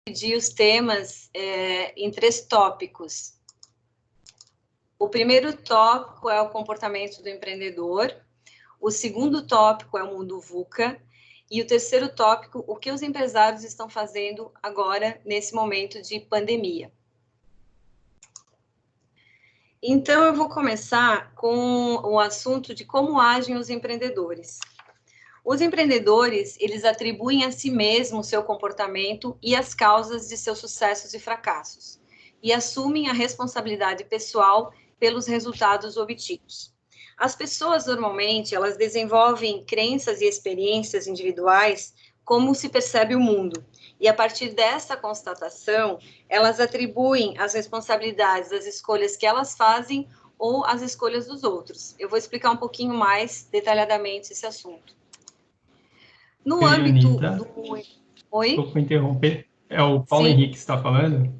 dividir os temas em 3 tópicos. O primeiro tópico é o comportamento do empreendedor, o segundo tópico é o mundo VUCA, e o terceiro tópico, o que os empresários estão fazendo agora, nesse momento de pandemia. Então, eu vou começar com o assunto de como agem os empreendedores. Os empreendedores, eles atribuem a si mesmos o seu comportamento e as causas de seus sucessos e fracassos, e assumem a responsabilidade pessoal pelos resultados obtidos. As pessoas, normalmente, elas desenvolvem crenças e experiências individuais como se percebe o mundo, e a partir dessa constatação, elas atribuem as responsabilidades das escolhas que elas fazem ou as escolhas dos outros. Eu vou explicar um pouquinho mais detalhadamente esse assunto. No âmbito do... Oi? Desculpa interromper. É o Paulo Sim. Henrique que está falando?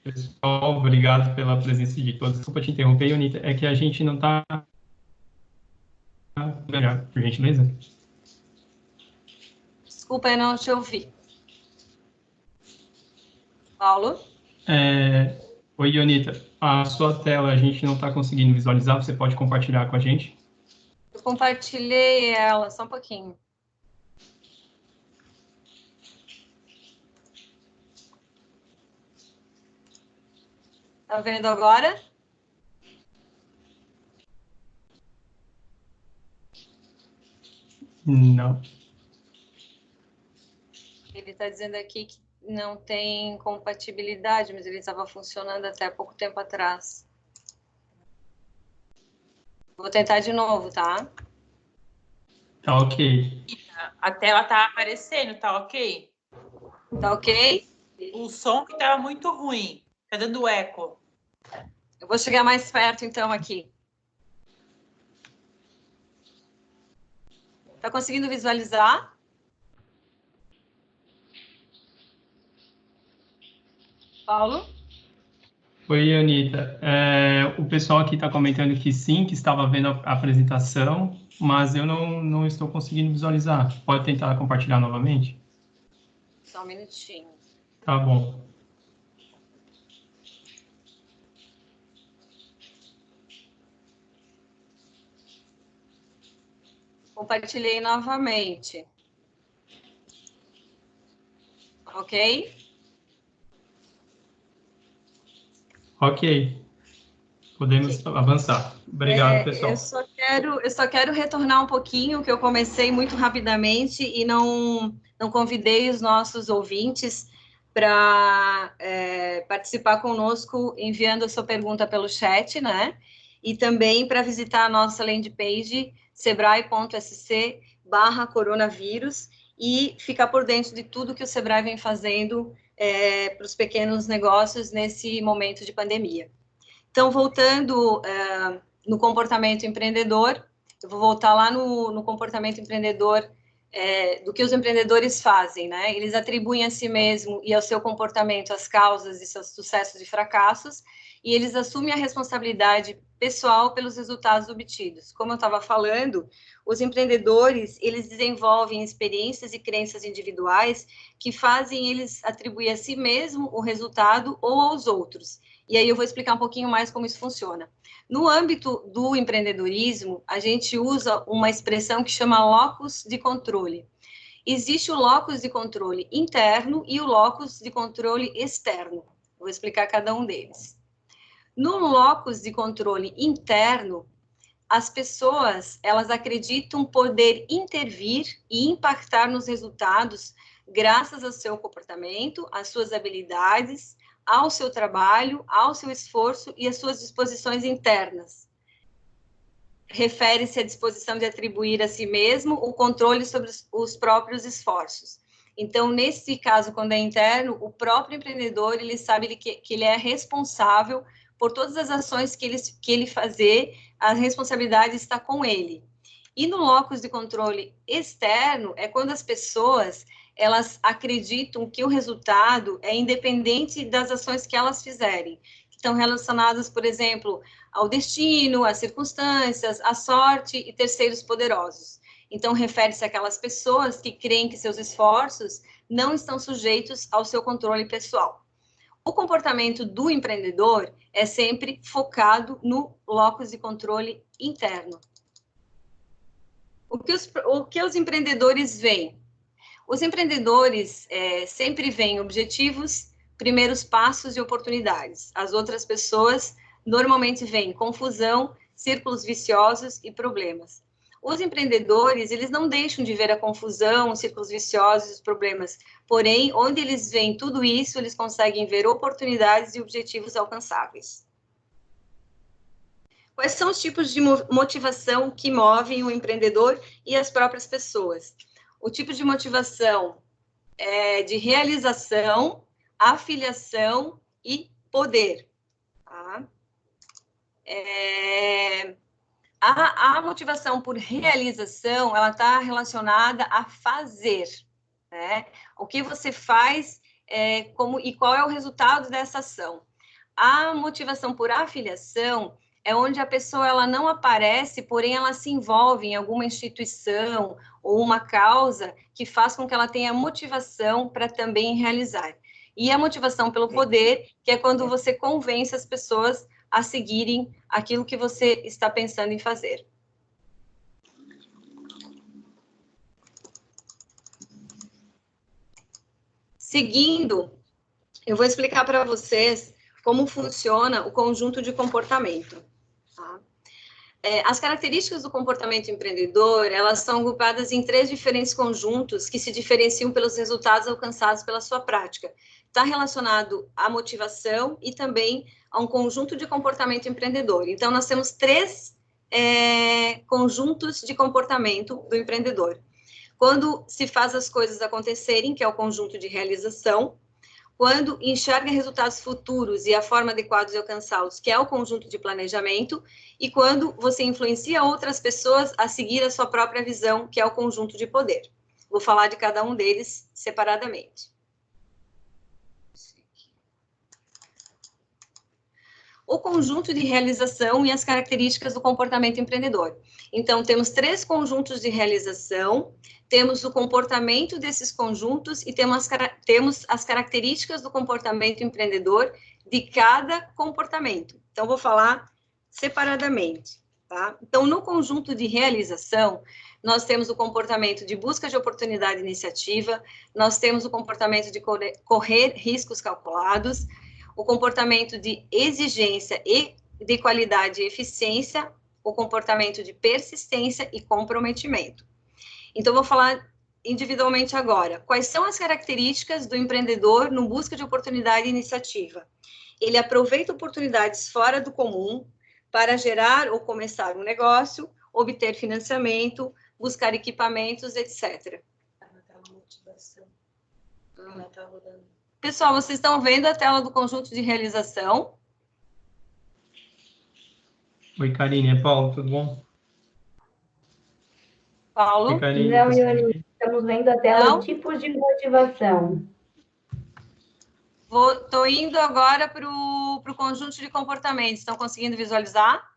Pessoal, obrigado pela presença de todos. Desculpa te interromper, Ionita. É que a gente não está... Por gentileza. Desculpa, eu não te ouvi. Paulo? Oi, Ionita. A sua tela a gente não está conseguindo visualizar. Você pode compartilhar com a gente? Eu compartilhei ela, só um pouquinho. Tá vendo agora? Não. Ele está dizendo aqui que não tem compatibilidade, mas ele estava funcionando até pouco tempo atrás. Vou tentar de novo, tá? Tá ok. A tela tá aparecendo, tá ok? Tá ok? O som que tava muito ruim, tá dando eco. Eu vou chegar mais perto, então, aqui. Tá conseguindo visualizar? Paulo? Oi, Ionita. O pessoal aqui está comentando que sim, que estava vendo a apresentação, mas eu não estou conseguindo visualizar. Pode tentar compartilhar novamente? Só um minutinho. Tá bom. Compartilhei novamente. Ok? Ok. Podemos avançar. Obrigado, pessoal. Eu só quero retornar um pouquinho, que eu comecei muito rapidamente e não convidei os nossos ouvintes para participar conosco enviando a sua pergunta pelo chat, né? E também para visitar a nossa landing page, sebrae.sc/coronavírus, e ficar por dentro de tudo que o Sebrae vem fazendo para os pequenos negócios nesse momento de pandemia. Então, voltando no comportamento empreendedor, eu vou voltar lá no comportamento empreendedor, do que os empreendedores fazem, né? Eles atribuem a si mesmo e ao seu comportamento as causas de seus sucessos e fracassos, e eles assumem a responsabilidade pessoal pelos resultados obtidos. Como eu estava falando, os empreendedores, eles desenvolvem experiências e crenças individuais que fazem eles atribuir a si mesmo o resultado ou aos outros. E aí eu vou explicar um pouquinho mais como isso funciona. No âmbito do empreendedorismo, a gente usa uma expressão que chama locus de controle. Existe o locus de controle interno e o locus de controle externo. Vou explicar cada um deles. No locus de controle interno, as pessoas, elas acreditam poder intervir e impactar nos resultados graças ao seu comportamento, às suas habilidades, ao seu trabalho, ao seu esforço e às suas disposições internas. Refere-se à disposição de atribuir a si mesmo o controle sobre os próprios esforços. Então, nesse caso, quando é interno, o próprio empreendedor, ele sabe que ele é responsável por todas as ações que ele fazer, a responsabilidade está com ele. E no locus de controle externo, é quando as pessoas elas acreditam que o resultado é independente das ações que elas fizerem, que estão relacionadas, por exemplo, ao destino, às circunstâncias, à sorte e terceiros poderosos. Então, refere-se àquelas pessoas que creem que seus esforços não estão sujeitos ao seu controle pessoal. O comportamento do empreendedor é sempre focado no locus de controle interno. O que os empreendedores veem? Os empreendedores sempre veem objetivos, primeiros passos e oportunidades. As outras pessoas normalmente veem confusão, círculos viciosos e problemas. Os empreendedores, eles não deixam de ver a confusão, os círculos viciosos e os problemas. Porém, onde eles veem tudo isso, eles conseguem ver oportunidades e objetivos alcançáveis. Quais são os tipos de motivação que movem o empreendedor e as próprias pessoas? O tipo de motivação é de realização, afiliação e poder. Tá? A motivação por realização, ela está relacionada a fazer, né? O que você faz e qual é o resultado dessa ação. A motivação por afiliação é onde a pessoa ela não aparece, porém ela se envolve em alguma instituição ou uma causa que faz com que ela tenha motivação para também realizar. E a motivação pelo poder, que é quando você convence as pessoas a seguirem aquilo que você está pensando em fazer. Seguindo, eu vou explicar para vocês como funciona o conjunto de comportamento. Tá? As características do comportamento empreendedor, elas são agrupadas em 3 diferentes conjuntos que se diferenciam pelos resultados alcançados pela sua prática. Está relacionado à motivação e também a um conjunto de comportamento empreendedor. Então, nós temos 3 conjuntos de comportamento do empreendedor. Quando se faz as coisas acontecerem, que é o conjunto de realização. Quando enxerga resultados futuros e a forma adequada de alcançá-los, que é o conjunto de planejamento, e quando você influencia outras pessoas a seguir a sua própria visão, que é o conjunto de poder. Vou falar de cada um deles separadamente. O conjunto de realização e as características do comportamento empreendedor. Então, temos 3 conjuntos de realização, temos o comportamento desses conjuntos e temos as características do comportamento empreendedor de cada comportamento. Então, vou falar separadamente, tá? Então, no conjunto de realização, nós temos o comportamento de busca de oportunidade e iniciativa, nós temos o comportamento de correr riscos calculados, o comportamento de exigência e de qualidade e eficiência, o comportamento de persistência e comprometimento. Então, vou falar individualmente agora. Quais são as características do empreendedor no busca de oportunidade e iniciativa? Ele aproveita oportunidades fora do comum para gerar ou começar um negócio, obter financiamento, buscar equipamentos, etc. Pessoal, vocês estão vendo a tela do conjunto de realização? Oi, Karine, é Paulo, tudo bom? Paulo? Oi, Karine, não, Ione, estamos vendo a tela tipos de motivação. Estou indo agora para o conjunto de comportamentos. Estão conseguindo visualizar?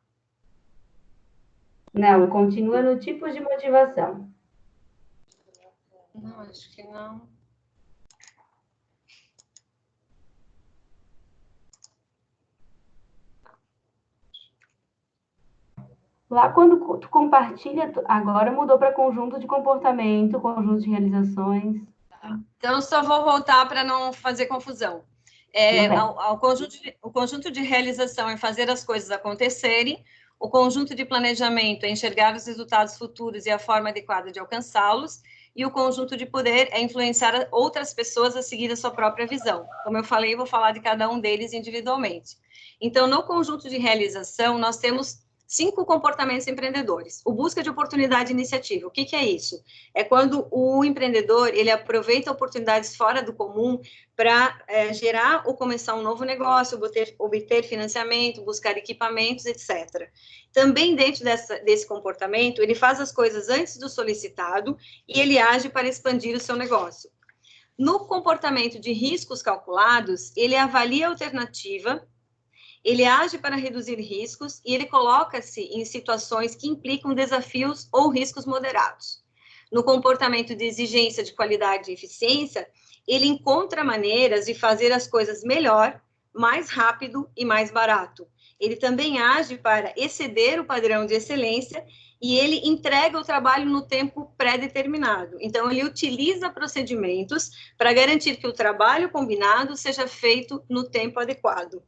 Não, continua no tipos de motivação. Não, acho que não. Lá, quando tu compartilha, agora mudou para conjunto de comportamento, conjunto de realizações. Então, só vou voltar para não fazer confusão. O conjunto de realização é fazer as coisas acontecerem, o conjunto de planejamento é enxergar os resultados futuros e a forma adequada de alcançá-los, e o conjunto de poder é influenciar outras pessoas a seguir a sua própria visão. Como eu falei, eu vou falar de cada um deles individualmente. Então, no conjunto de realização, nós temos 5 comportamentos empreendedores. O busca de oportunidade e iniciativa. O que é isso? É quando o empreendedor, ele aproveita oportunidades fora do comum para gerar ou começar um novo negócio, obter financiamento, buscar equipamentos, etc. Também dentro desse comportamento, ele faz as coisas antes do solicitado e ele age para expandir o seu negócio. No comportamento de riscos calculados, ele avalia a alternativa Ele age para reduzir riscos e ele coloca-se em situações que implicam desafios ou riscos moderados. No comportamento de exigência de qualidade e eficiência, ele encontra maneiras de fazer as coisas melhor, mais rápido e mais barato. Ele também age para exceder o padrão de excelência e ele entrega o trabalho no tempo pré-determinado. Então, ele utiliza procedimentos para garantir que o trabalho combinado seja feito no tempo adequado.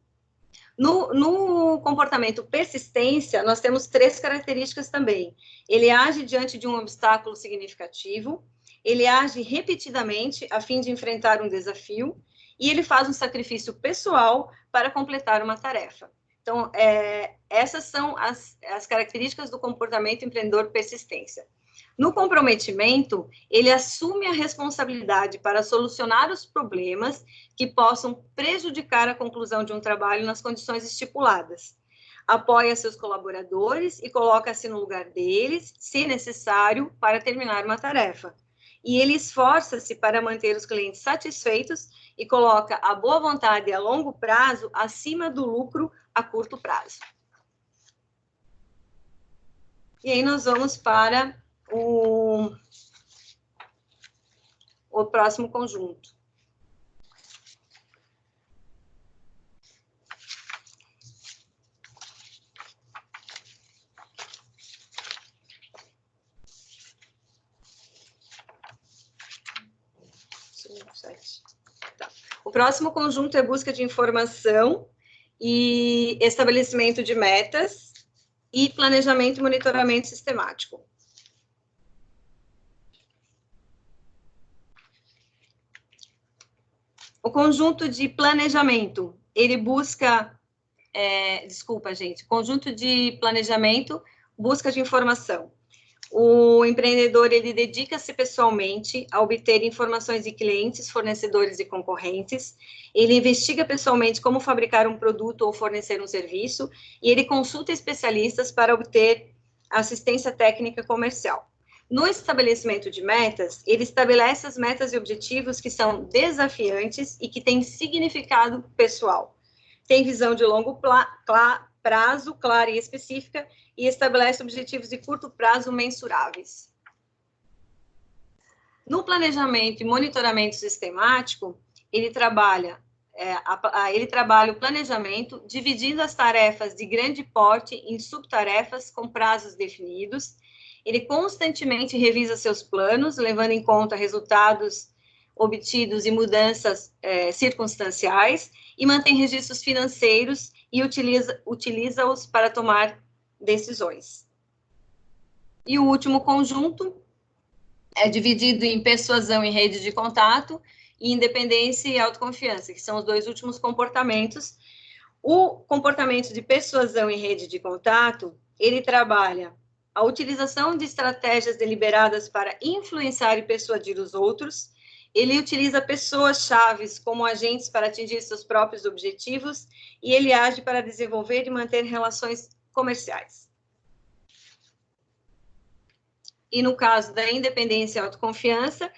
No comportamento persistência, nós temos 3 características também. Ele age diante de um obstáculo significativo, ele age repetidamente a fim de enfrentar um desafio, e ele faz um sacrifício pessoal para completar uma tarefa. Então, essas são as características do comportamento empreendedor persistência. No comprometimento, ele assume a responsabilidade para solucionar os problemas que possam prejudicar a conclusão de um trabalho nas condições estipuladas. Apoia seus colaboradores e coloca-se no lugar deles, se necessário, para terminar uma tarefa. E ele esforça-se para manter os clientes satisfeitos e coloca a boa vontade a longo prazo acima do lucro a curto prazo. E aí nós vamos para o próximo conjunto. Tá. O próximo conjunto é busca de informação e estabelecimento de metas e planejamento e monitoramento sistemático. O conjunto de planejamento, ele busca, conjunto de planejamento, busca de informação. O empreendedor, ele dedica-se pessoalmente a obter informações de clientes, fornecedores e concorrentes, ele investiga pessoalmente como fabricar um produto ou fornecer um serviço, e ele consulta especialistas para obter assistência técnica comercial. No estabelecimento de metas, ele estabelece as metas e objetivos que são desafiantes e que têm significado pessoal. Tem visão de longo prazo, clara e específica, e estabelece objetivos de curto prazo mensuráveis. No planejamento e monitoramento sistemático, ele trabalha o planejamento, dividindo as tarefas de grande porte em subtarefas com prazos definidos. Ele constantemente revisa seus planos, levando em conta resultados obtidos e mudanças circunstanciais, e mantém registros financeiros e utiliza-os para tomar decisões. E o último conjunto é dividido em persuasão e rede de contato, e independência e autoconfiança, que são os 2 últimos comportamentos. O comportamento de persuasão e rede de contato, ele trabalha a utilização de estratégias deliberadas para influenciar e persuadir os outros. Ele utiliza pessoas-chave como agentes para atingir seus próprios objetivos, e ele age para desenvolver e manter relações comerciais. E no caso da independência e autoconfiança,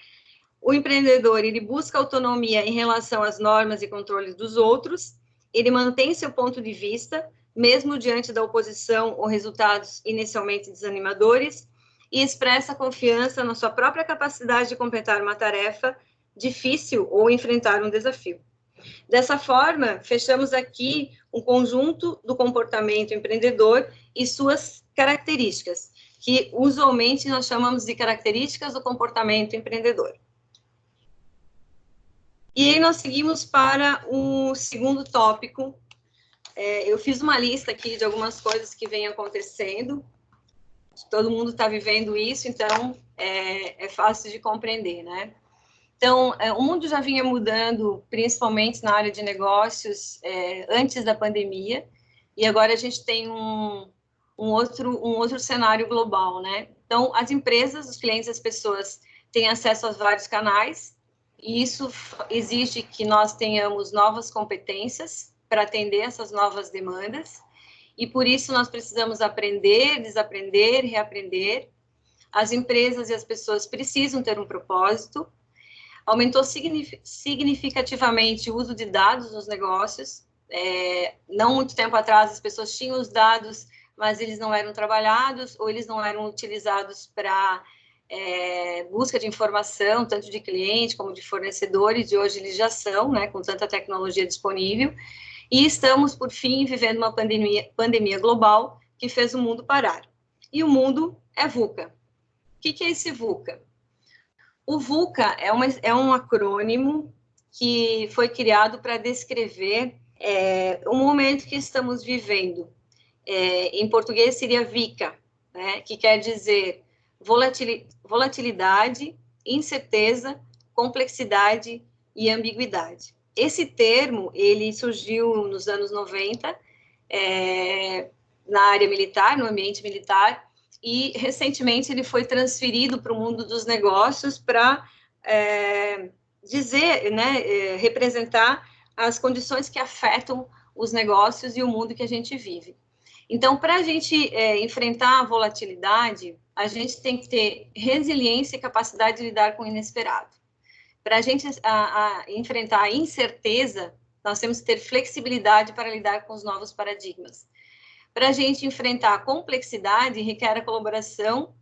o empreendedor, ele busca autonomia em relação às normas e controles dos outros, ele mantém seu ponto de vista, mesmo diante da oposição ou resultados inicialmente desanimadores, e expressa confiança na sua própria capacidade de completar uma tarefa difícil ou enfrentar um desafio. Dessa forma, fechamos aqui um conjunto do comportamento empreendedor e suas características, que usualmente nós chamamos de características do comportamento empreendedor. E aí nós seguimos para o segundo tópico. Eu fiz uma lista aqui de algumas coisas que vêm acontecendo. Todo mundo está vivendo isso, então é fácil de compreender, né? Então, o mundo já vinha mudando, principalmente na área de negócios, antes da pandemia, e agora a gente tem um outro cenário global, né? Então, as empresas, os clientes, as pessoas têm acesso a vários canais, e isso exige que nós tenhamos novas competências para atender essas novas demandas, e por isso nós precisamos aprender, desaprender, reaprender. As empresas e as pessoas precisam ter um propósito. Aumentou significativamente o uso de dados nos negócios, não muito tempo atrás, as pessoas tinham os dados, mas eles não eram trabalhados, ou eles não eram utilizados para busca de informação, tanto de cliente como de fornecedores, e hoje eles já são, né, com tanta tecnologia disponível, e estamos, por fim, vivendo uma pandemia global que fez o mundo parar. E o mundo é VUCA. O que é esse VUCA? O VUCA é um acrônimo que foi criado para descrever o momento que estamos vivendo. Em português seria VICA, né, que quer dizer volatilidade, incerteza, complexidade e ambiguidade. Esse termo, ele surgiu nos anos 90, na área militar, no ambiente militar, e recentemente ele foi transferido para o mundo dos negócios para dizer, né, representar as condições que afetam os negócios e o mundo que a gente vive. Então, para a gente enfrentar a volatilidade, a gente tem que ter resiliência e capacidade de lidar com o inesperado. Para a gente enfrentar a incerteza, nós temos que ter flexibilidade para lidar com os novos paradigmas. Para a gente enfrentar a complexidade, requer a colaboração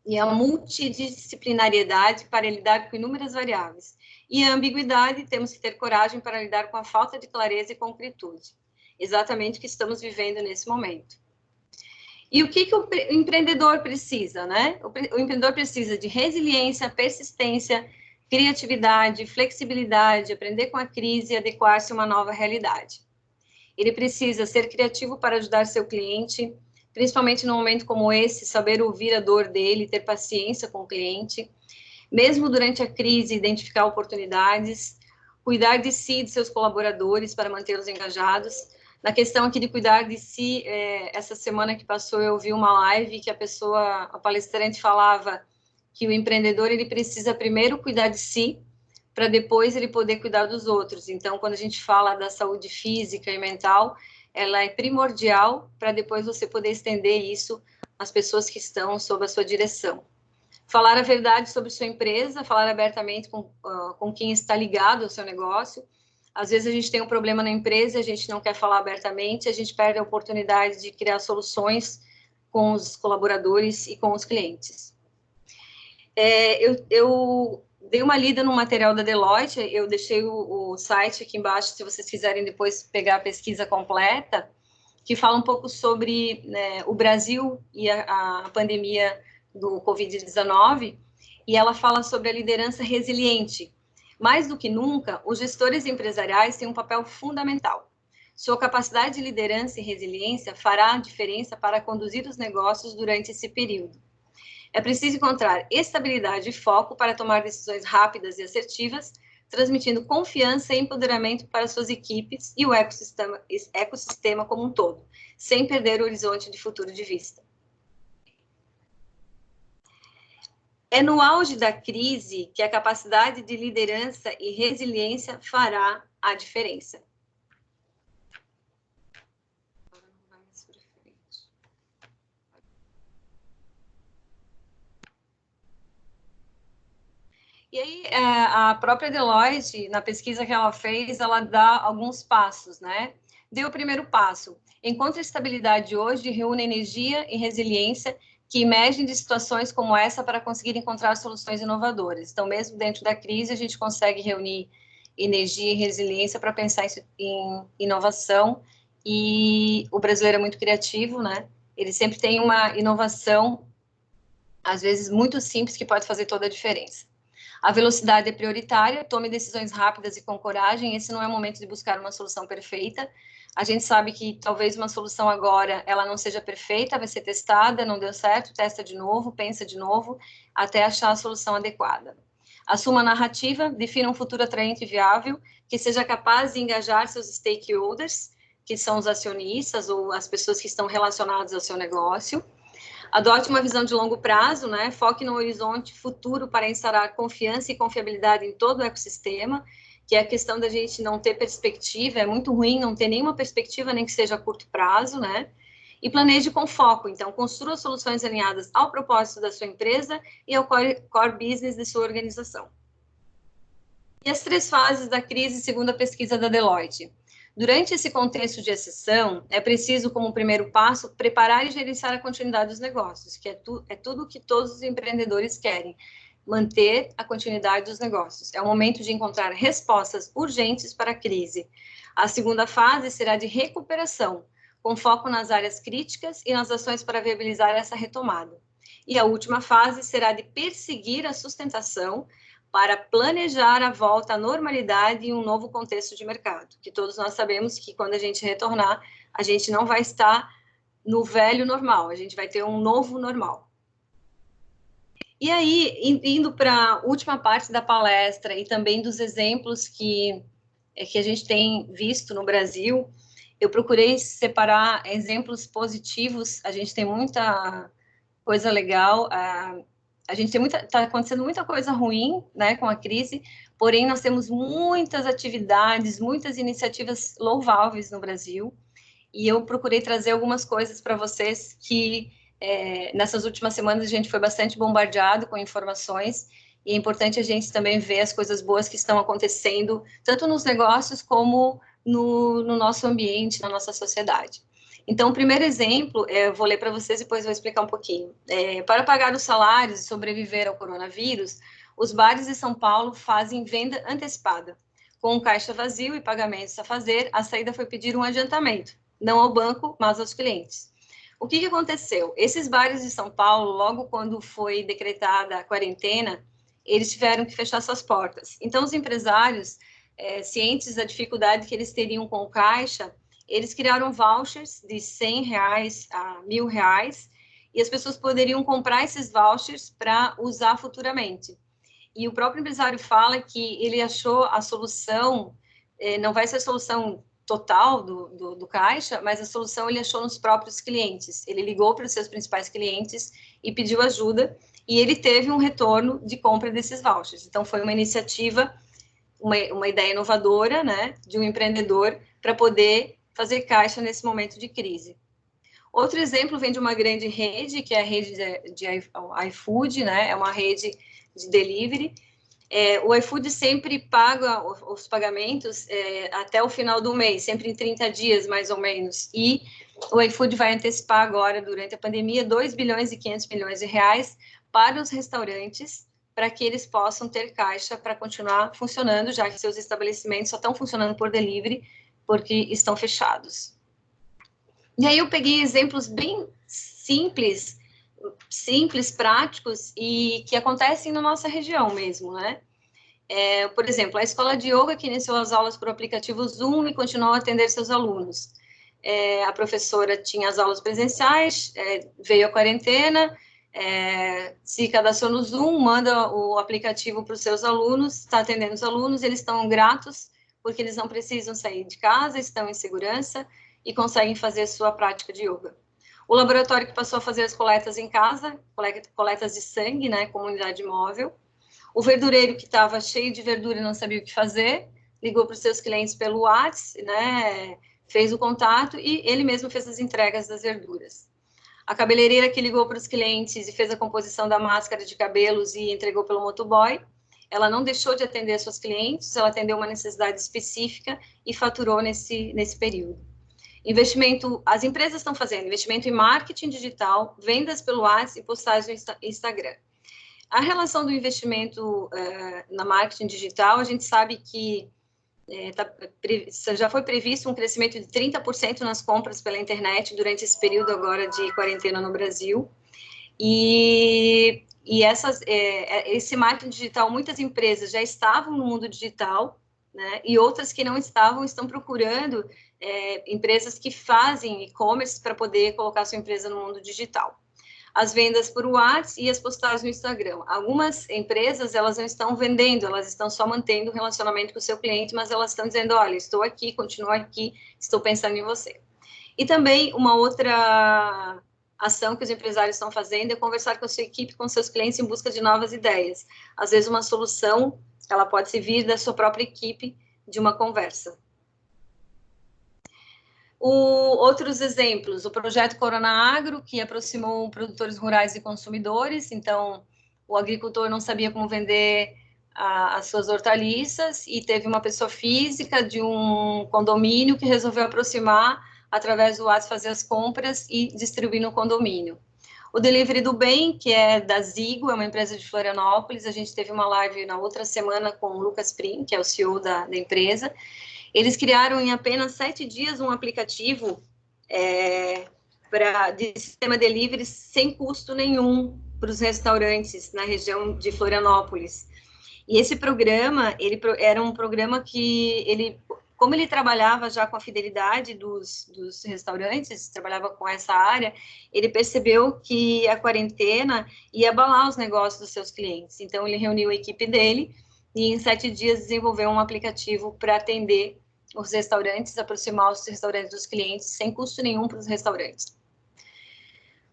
e a multidisciplinariedade para lidar com inúmeras variáveis. E a ambiguidade, temos que ter coragem para lidar com a falta de clareza e concretude. Exatamente o que estamos vivendo nesse momento. E o que o empreendedor precisa, né? O empreendedor precisa de resiliência, persistência, criatividade, flexibilidade, aprender com a crise e adequar-se a uma nova realidade. Ele precisa ser criativo para ajudar seu cliente, principalmente num momento como esse, saber ouvir a dor dele, ter paciência com o cliente, mesmo durante a crise, identificar oportunidades, cuidar de si e de seus colaboradores para mantê-los engajados. Na questão aqui de cuidar de si, essa semana que passou eu vi uma live que a palestrante falava que o empreendedor ele precisa primeiro cuidar de si, para depois ele poder cuidar dos outros. Então, quando a gente fala da saúde física e mental, ela é primordial para depois você poder estender isso às pessoas que estão sob a sua direção. Falar a verdade sobre sua empresa, falar abertamente com quem está ligado ao seu negócio. Às vezes a gente tem um problema na empresa, a gente não quer falar abertamente, a gente perde a oportunidade de criar soluções com os colaboradores e com os clientes. Eu dei uma lida no material da Deloitte, eu deixei o site aqui embaixo, se vocês quiserem depois pegar a pesquisa completa, que fala um pouco sobre, né, o Brasil e a pandemia do Covid-19, e ela fala sobre a liderança resiliente. Mais do que nunca, os gestores empresariais têm um papel fundamental. Sua capacidade de liderança e resiliência fará a diferença para conduzir os negócios durante esse período. É preciso encontrar estabilidade e foco para tomar decisões rápidas e assertivas, transmitindo confiança e empoderamento para suas equipes e o ecossistema como um todo, sem perder o horizonte de futuro de vista. É no auge da crise que a capacidade de liderança e resiliência fará a diferença. E aí, a própria Deloitte, na pesquisa que ela fez, ela dá alguns passos, né? Deu o primeiro passo. Encontre estabilidade hoje, reúne energia e resiliência que emergem de situações como essa para conseguir encontrar soluções inovadoras. Então, mesmo dentro da crise, a gente consegue reunir energia e resiliência para pensar em inovação. E o brasileiro é muito criativo, né? Ele sempre tem uma inovação, às vezes muito simples, que pode fazer toda a diferença. A velocidade é prioritária, tome decisões rápidas e com coragem. Esse não é o momento de buscar uma solução perfeita. A gente sabe que talvez uma solução agora, ela não seja perfeita, vai ser testada, não deu certo, testa de novo, pensa de novo, até achar a solução adequada. Assuma a narrativa, defina um futuro atraente e viável, que seja capaz de engajar seus stakeholders, que são os acionistas ou as pessoas que estão relacionadas ao seu negócio. Adote uma visão de longo prazo, né? Foque no horizonte futuro para instaurar confiança e confiabilidade em todo o ecossistema, que é a questão da gente não ter perspectiva. É muito ruim não ter nenhuma perspectiva, nem que seja a curto prazo, né? E planeje com foco. Então, construa soluções alinhadas ao propósito da sua empresa e ao core business de sua organização. E as 3 fases da crise, segundo a pesquisa da Deloitte. Durante esse contexto de exceção, é preciso, como primeiro passo, preparar e gerenciar a continuidade dos negócios, que é tudo o que todos os empreendedores querem, manter a continuidade dos negócios. É o momento de encontrar respostas urgentes para a crise. A segunda fase será de recuperação, com foco nas áreas críticas e nas ações para viabilizar essa retomada. E a última fase será de perseguir a sustentação para planejar a volta à normalidade em um novo contexto de mercado, que todos nós sabemos que quando a gente retornar, a gente não vai estar no velho normal, a gente vai ter um novo normal. E aí, indo para a última parte da palestra e também dos exemplos que a gente tem visto no Brasil, eu procurei separar exemplos positivos. A gente tem muita coisa legal, a gente está acontecendo muita coisa ruim, né, com a crise, porém nós temos muitas atividades, muitas iniciativas louváveis no Brasil, e eu procurei trazer algumas coisas para vocês que nessas últimas semanas a gente foi bastante bombardeado com informações, e é importante a gente também ver as coisas boas que estão acontecendo, tanto nos negócios como no nosso ambiente, na nossa sociedade. Então, o primeiro exemplo, eu vou ler para vocês e depois vou explicar um pouquinho. Para pagar os salários e sobreviver ao coronavírus, os bares de São Paulo fazem venda antecipada. Com o caixa vazio e pagamentos a fazer, a saída foi pedir um adiantamento, não ao banco, mas aos clientes. O que aconteceu? Esses bares de São Paulo, logo quando foi decretada a quarentena, eles tiveram que fechar suas portas. Então, os empresários, cientes da dificuldade que eles teriam com o caixa, eles criaram vouchers de R$100 a R$1.000, e as pessoas poderiam comprar esses vouchers para usar futuramente. E o próprio empresário fala que ele achou a solução, não vai ser a solução total do caixa, mas a solução ele achou nos próprios clientes. Ele ligou para os seus principais clientes e pediu ajuda, e ele teve um retorno de compra desses vouchers. Então, foi uma iniciativa, uma ideia inovadora, né, de um empreendedor para poder fazer caixa nesse momento de crise. Outro exemplo vem de uma grande rede, que é a rede de iFood, né, é uma rede de delivery. O iFood sempre paga os pagamentos até o final do mês, sempre em 30 dias, mais ou menos. E o iFood vai antecipar agora, durante a pandemia, 2 bilhões e 500 milhões de reais para os restaurantes, para que eles possam ter caixa para continuar funcionando, já que seus estabelecimentos só estão funcionando por delivery, porque estão fechados. E aí eu peguei exemplos bem simples, práticos, e que acontecem na nossa região mesmo, né? Por exemplo, a escola de yoga que iniciou as aulas por aplicativo Zoom e continuou a atender seus alunos. A professora tinha as aulas presenciais, veio a quarentena, se cadastrou no Zoom, manda o aplicativo para os seus alunos, está atendendo os alunos, eles estão gratos, porque eles não precisam sair de casa, estão em segurança e conseguem fazer sua prática de yoga. O laboratório que passou a fazer as coletas em casa, coletas de sangue, né, comunidade móvel. O verdureiro que estava cheio de verdura e não sabia o que fazer, ligou para os seus clientes pelo WhatsApp, né, fez o contato e ele mesmo fez as entregas das verduras. A cabeleireira que ligou para os clientes e fez a composição da máscara de cabelos e entregou pelo motoboy, ela não deixou de atender seus clientes, ela atendeu uma necessidade específica e faturou nesse período. Investimento, as empresas estão fazendo investimento em marketing digital, vendas pelo WhatsApp e postagens no Instagram. A relação do investimento na marketing digital, a gente sabe que já foi previsto um crescimento de 30% nas compras pela internet durante esse período agora de quarentena no Brasil. E esse marketing digital, muitas empresas já estavam no mundo digital, né, e outras que não estão procurando empresas que fazem e-commerce para poder colocar sua empresa no mundo digital. As vendas por WhatsApp e as postagens no Instagram. Algumas empresas, elas não estão vendendo, elas estão só mantendo o relacionamento com o seu cliente, mas elas estão dizendo, olha, estou aqui, continuo aqui, estou pensando em você. E também uma outra ação que os empresários estão fazendo é conversar com a sua equipe, com seus clientes em busca de novas ideias. Às vezes uma solução, ela pode se vir da sua própria equipe de uma conversa. Outros exemplos, o projeto Corona Agro, que aproximou produtores rurais e consumidores. Então, o agricultor não sabia como vender as suas hortaliças, e teve uma pessoa física de um condomínio que resolveu aproximar através do WhatsApp, fazer as compras e distribuir no condomínio. O Delivery do Bem, que é da Zigo, é uma empresa de Florianópolis, a gente teve uma live na outra semana com o Lucas Prim, que é o CEO da empresa. Eles criaram em apenas 7 dias um aplicativo de sistema delivery sem custo nenhum para os restaurantes na região de Florianópolis. E esse programa, ele era um programa que como ele trabalhava já com a fidelidade dos restaurantes, trabalhava com essa área, ele percebeu que a quarentena ia abalar os negócios dos seus clientes. Então, ele reuniu a equipe dele e, em 7 dias, desenvolveu um aplicativo para atender os restaurantes, aproximar os restaurantes dos clientes, sem custo nenhum para os restaurantes.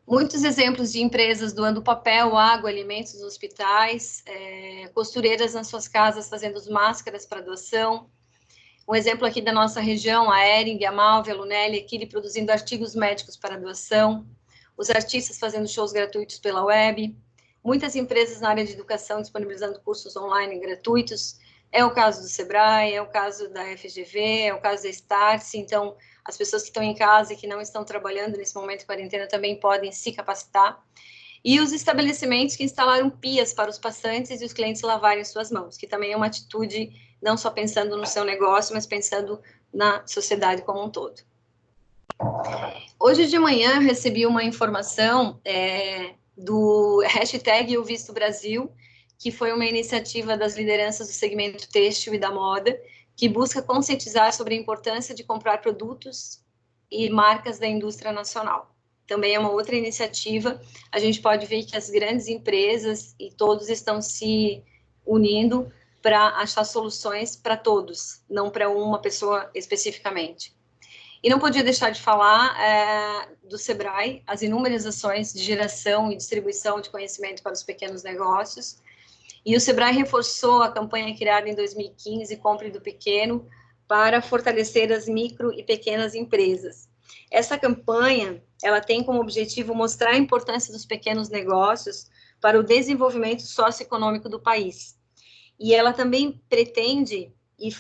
Muitos exemplos de empresas doando papel, água, alimentos nos hospitais, costureiras nas suas casas fazendo máscaras para doação. Um exemplo aqui da nossa região, a Ering, a Malve, a Lunelli, aqui produzindo artigos médicos para doação. Os artistas fazendo shows gratuitos pela web. Muitas empresas na área de educação disponibilizando cursos online gratuitos. É o caso do Sebrae, é o caso da FGV, é o caso da Startse. Então, as pessoas que estão em casa e que não estão trabalhando nesse momento de quarentena também podem se capacitar. E os estabelecimentos que instalaram pias para os passantes e os clientes lavarem suas mãos, que também é uma atitude não só pensando no seu negócio, mas pensando na sociedade como um todo. Hoje de manhã eu recebi uma informação do hashtag Eu Visto Brasil, que foi uma iniciativa das lideranças do segmento têxtil e da moda, que busca conscientizar sobre a importância de comprar produtos e marcas da indústria nacional. Também é uma outra iniciativa. A gente pode ver que as grandes empresas e todos estão se unindo para achar soluções para todos, não para uma pessoa especificamente. E não podia deixar de falar do Sebrae, as inúmeras ações de geração e distribuição de conhecimento para os pequenos negócios. E o Sebrae reforçou a campanha criada em 2015, Compre do Pequeno, para fortalecer as micro e pequenas empresas. Essa campanha, ela tem como objetivo mostrar a importância dos pequenos negócios para o desenvolvimento socioeconômico do país. E ela também pretende e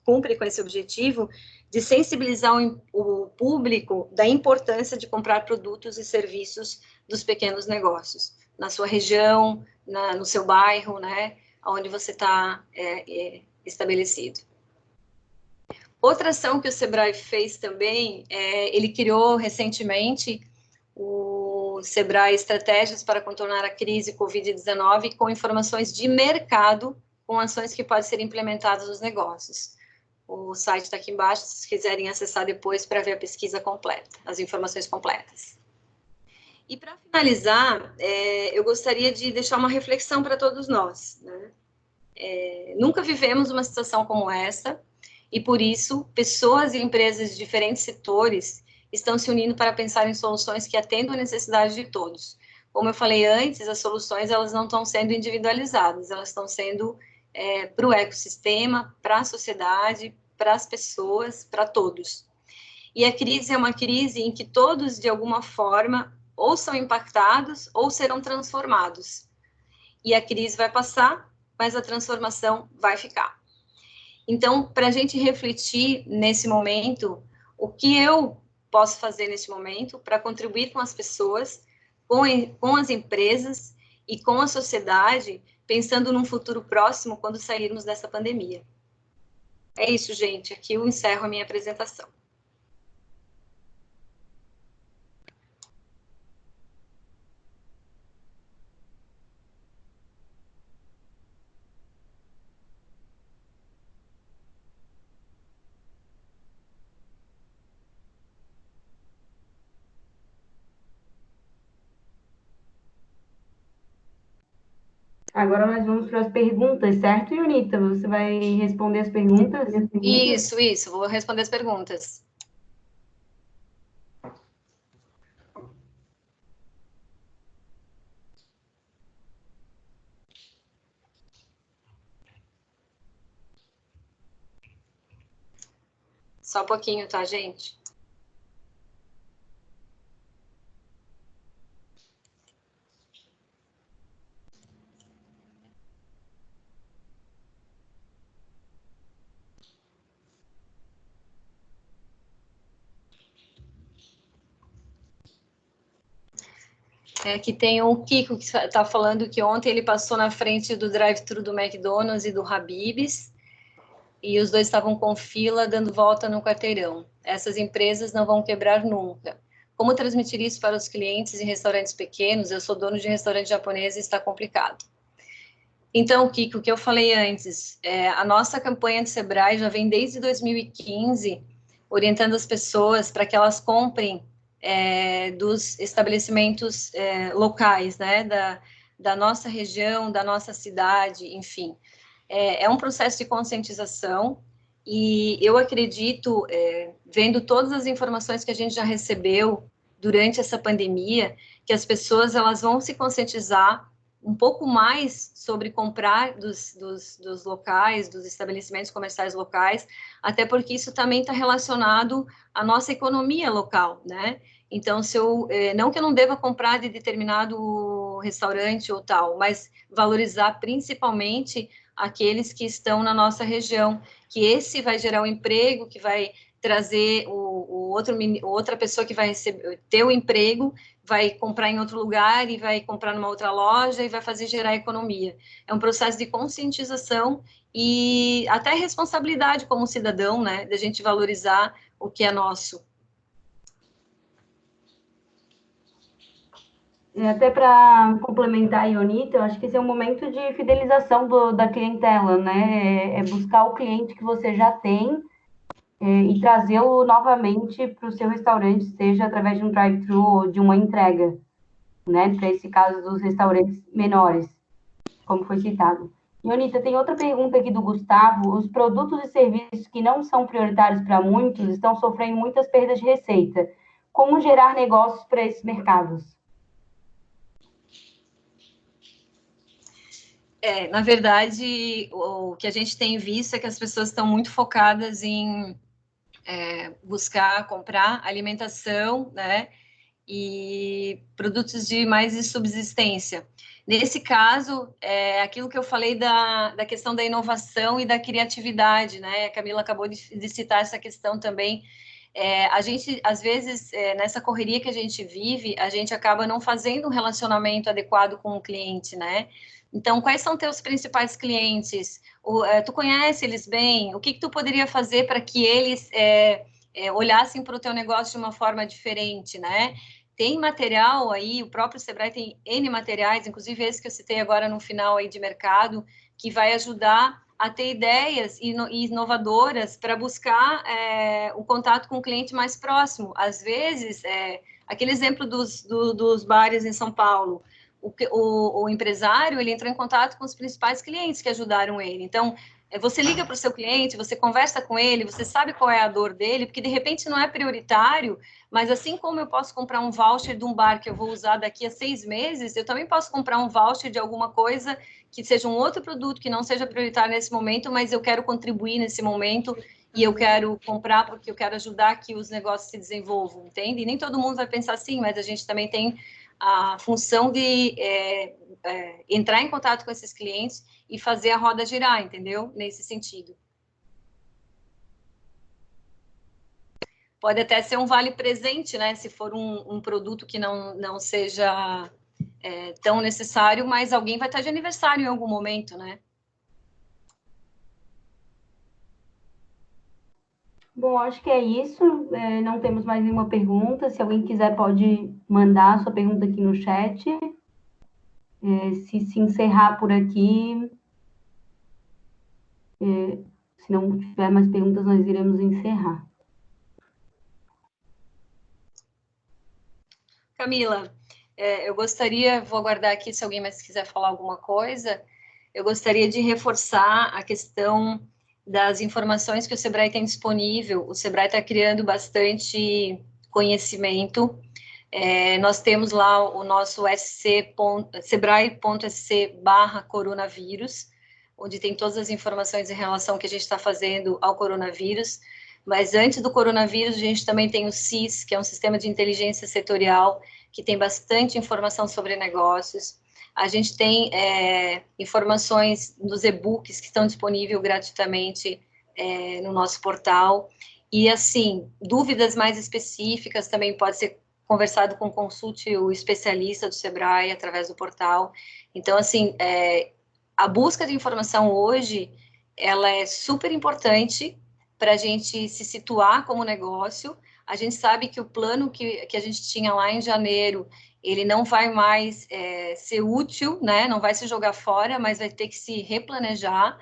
cumpre com esse objetivo de sensibilizar o público da importância de comprar produtos e serviços dos pequenos negócios, na sua região, no seu bairro, né, onde você está estabelecido. Outra ação que o Sebrae fez também, ele criou recentemente o Sebrae Estratégias para Contornar a Crise Covid-19 com informações de mercado, com ações que podem ser implementadas nos negócios. O site está aqui embaixo, se vocês quiserem acessar depois para ver a pesquisa completa, as informações completas. E para finalizar, eu gostaria de deixar uma reflexão para todos nós, né? Nunca vivemos uma situação como essa, e por isso, pessoas e empresas de diferentes setores estão se unindo para pensar em soluções que atendam a necessidade de todos. Como eu falei antes, as soluções elas não estão sendo individualizadas, elas estão sendo para o ecossistema, para a sociedade, para as pessoas, para todos. E a crise é uma crise em que todos, de alguma forma, ou são impactados ou serão transformados. E a crise vai passar, mas a transformação vai ficar. Então, para a gente refletir nesse momento, o que eu posso fazer nesse momento para contribuir com as pessoas, com as empresas e com a sociedade, pensando num futuro próximo quando sairmos dessa pandemia. É isso, gente. Aqui eu encerro a minha apresentação. Agora nós vamos para as perguntas, certo, Ionita? Você vai responder as perguntas? Isso. Vou responder as perguntas. Só um pouquinho, tá, gente? Que tem o Kiko que está falando que ontem ele passou na frente do drive-thru do McDonald's e do Habib's, e os dois estavam com fila dando volta no quarteirão. Essas empresas não vão quebrar nunca. Como transmitir isso para os clientes em restaurantes pequenos? Eu sou dono de restaurante japonês e está complicado. Então, Kiko, o que eu falei antes, a nossa campanha de Sebrae já vem desde 2015, orientando as pessoas para que elas comprem dos estabelecimentos locais, né, da nossa região, da nossa cidade, enfim. É um processo de conscientização, e eu acredito, vendo todas as informações que a gente já recebeu durante essa pandemia, que as pessoas elas vão se conscientizar um pouco mais sobre comprar dos locais, dos estabelecimentos comerciais locais, até porque isso também está relacionado à nossa economia local, né? Então, não que eu não deva comprar de determinado restaurante ou tal, mas valorizar principalmente aqueles que estão na nossa região, que esse vai gerar um emprego, que vai trazer outra pessoa que vai ter o emprego, vai comprar em outro lugar e vai comprar numa outra loja e vai fazer gerar economia. É um processo de conscientização e até responsabilidade como cidadão, né, da gente valorizar o que é nosso. Até para complementar a Ionita, eu acho que esse é um momento de fidelização da clientela, né? É buscar o cliente que você já tem e trazê-lo novamente para o seu restaurante, seja através de um drive-thru ou de uma entrega, né? Para esse caso dos restaurantes menores, como foi citado. Ionita, tem outra pergunta aqui do Gustavo. Os produtos e serviços que não são prioritários para muitos estão sofrendo muitas perdas de receita. Como gerar negócios para esses mercados? Na verdade, o que a gente tem visto é que as pessoas estão muito focadas em buscar, comprar alimentação, né, e produtos de mais de subsistência. Nesse caso, aquilo que eu falei da questão da inovação e da criatividade, né, a Camila acabou de citar essa questão também. A gente, às vezes, nessa correria que a gente vive, a gente acaba não fazendo um relacionamento adequado com o cliente, né? Então, quais são teus principais clientes? Tu conhece eles bem? O que tu poderia fazer para que eles olhassem para o teu negócio de uma forma diferente, né? Tem material aí, o próprio Sebrae tem N materiais, inclusive esse que eu citei agora no final aí de mercado, que vai ajudar a ter ideias inovadoras para buscar o contato com o cliente mais próximo. Às vezes, aquele exemplo dos bares em São Paulo, o empresário, ele entrou em contato com os principais clientes que ajudaram ele. Então, você liga para o seu cliente, você conversa com ele, você sabe qual é a dor dele, porque de repente não é prioritário, mas assim como eu posso comprar um voucher de um bar que eu vou usar daqui a 6 meses, eu também posso comprar um voucher de alguma coisa que seja um outro produto que não seja prioritário nesse momento, mas eu quero contribuir nesse momento e eu quero comprar porque eu quero ajudar que os negócios se desenvolvam, entende? E nem todo mundo vai pensar assim, mas a gente também tem a função de entrar em contato com esses clientes e fazer a roda girar, entendeu? Nesse sentido. Pode até ser um vale presente, né? Se for um produto que não seja tão necessário, mas alguém vai estar de aniversário em algum momento, né? Bom, acho que é isso. Não temos mais nenhuma pergunta. Se alguém quiser, pode mandar a sua pergunta aqui no chat. Se encerrar por aqui, se não tiver mais perguntas, nós iremos encerrar. Camila, eu gostaria, vou aguardar aqui se alguém mais quiser falar alguma coisa, eu gostaria de reforçar a questão das informações que o Sebrae tem disponível. O Sebrae está criando bastante conhecimento. Nós temos lá o nosso sebrae.sc/coronavírus, onde tem todas as informações em relação ao que a gente está fazendo ao coronavírus. Mas antes do coronavírus, a gente também tem o SIS, que é um sistema de inteligência setorial, que tem bastante informação sobre negócios. A gente tem informações nos e-books que estão disponíveis gratuitamente no nosso portal. E, assim, dúvidas mais específicas também pode ser conversado com Consulte o especialista do Sebrae através do portal. Então, assim, a busca de informação hoje, ela é super importante para a gente se situar como negócio. A gente sabe que o plano que a gente tinha lá em janeiro, ele não vai mais ser útil, né? Não vai se jogar fora, mas vai ter que se replanejar.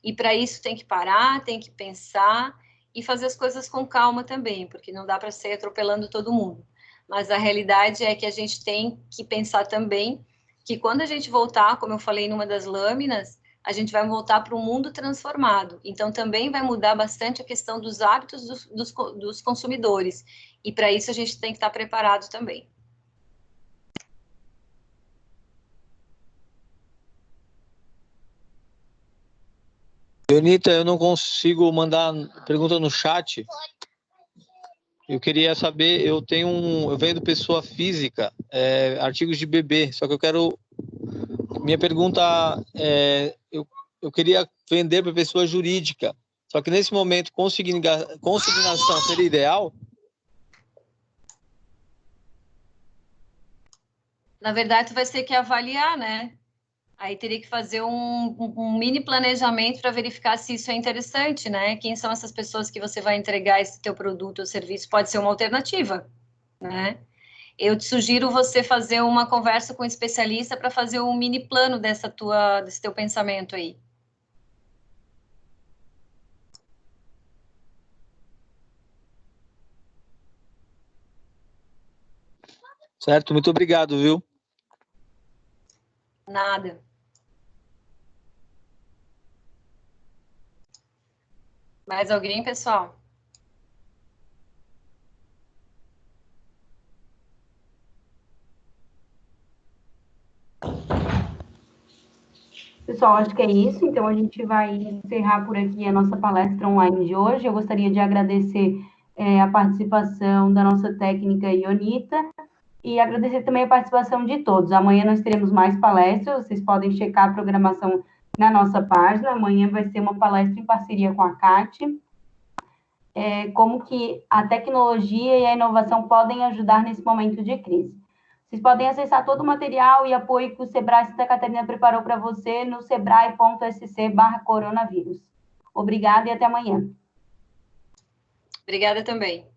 E para isso tem que parar, tem que pensar e fazer as coisas com calma também, porque não dá para sair atropelando todo mundo. Mas a realidade é que a gente tem que pensar também que quando a gente voltar, como eu falei numa das lâminas, a gente vai voltar para um mundo transformado. Então, também vai mudar bastante a questão dos hábitos dos consumidores. E para isso a gente tem que estar preparado também. Ionita, eu não consigo mandar pergunta no chat. Eu queria saber, eu vendo pessoa física, artigos de bebê, só que minha pergunta eu queria vender para pessoa jurídica, só que nesse momento consignação seria ideal? Na verdade, tu vai ter que avaliar, né? Aí teria que fazer um mini planejamento para verificar se isso é interessante, né? Quem são essas pessoas que você vai entregar esse teu produto ou serviço? Pode ser uma alternativa, né? Eu te sugiro você fazer uma conversa com um especialista para fazer um mini plano desse teu pensamento aí. Certo, muito obrigado, viu? Nada. Mais alguém, pessoal? Pessoal, acho que é isso. Então, a gente vai encerrar por aqui a nossa palestra online de hoje. Eu gostaria de agradecer a participação da nossa técnica Ionita e agradecer também a participação de todos. Amanhã nós teremos mais palestras, vocês podem checar a programação na nossa página. Amanhã vai ser uma palestra em parceria com a CAT, como que a tecnologia e a inovação podem ajudar nesse momento de crise. Vocês podem acessar todo o material e apoio que o Sebrae Santa Catarina preparou para você no sebrae.sc/coronavírus. Obrigada e até amanhã. Obrigada também.